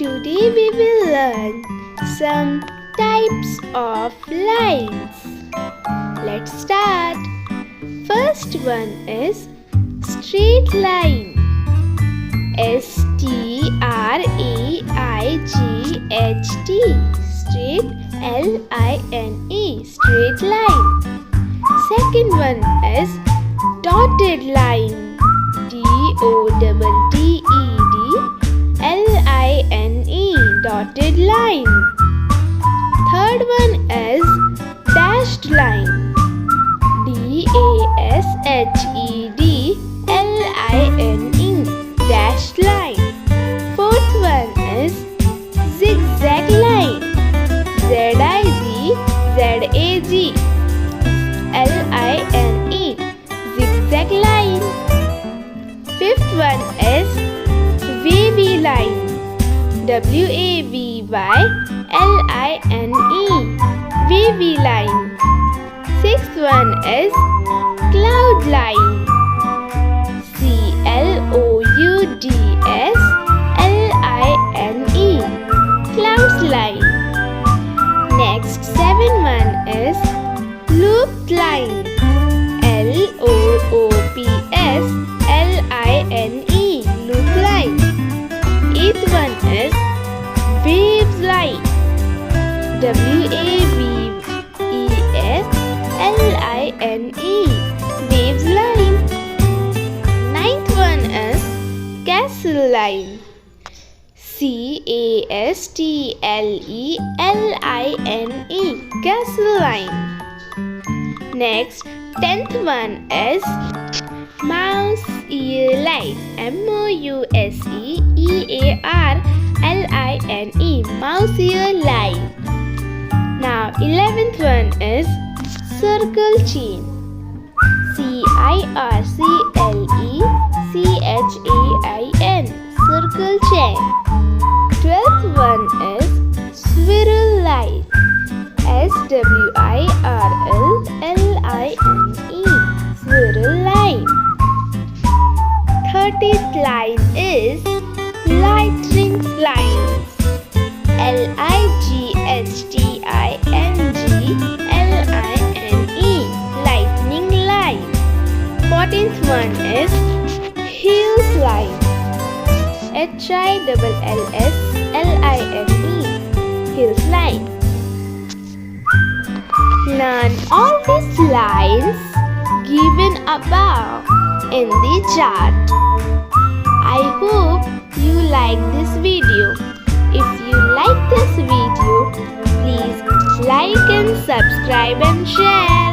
Today we will learn some types of lines. Let's start. First one is straight line. S-T-R-A-I-G-H-T. Straight L-I-N-E. Straight line. Second one is dotted line. D-O-T-T-E-D-L-I-N-E. Dotted line. Third one is dashed line. D-A-S-H-E-D-L-I-N-E. Dashed line. Fourth one is zigzag line. Z-I-G-Z-A-G L-I-N-E. Zigzag line. Fifth one is wavy line. W-A-V-Y-L-I-N-E. Wavy line. Sixth one is cloud line. C-L-O-U-D-S-L-I-N-E. Clouds line. Next, seventh one is looped line. L-O-O-P-S-L-I-N-E. Loop line. Eighth one is waves line. W-A-V-E-S-L-I-N-E. Waves line. Ninth one is castle line. C-A-S-T-L-E-L-I-N-E. Castle line. Next, tenth one is mouse ear line. M-O-U-S-E-E-A-R-L-I-N-E. Mouse ear line. Now, 11th one is circle chain. C-I-R-C-L-E-C-H-A-I-N. Circle chain. 12th one is swirl line. S-W-I-R-L-L-I-N-E. Swirl line. 13th line is lightning lines. L-I-G-H-T-I-N-G-L-I-N-E. Lightning line. 14th one is hills line. H-I-L-L-S-L-I-N-E. Hills line. Learn all these lines given above in the chart. I hope you like this video. If you like this video, please like and subscribe and share.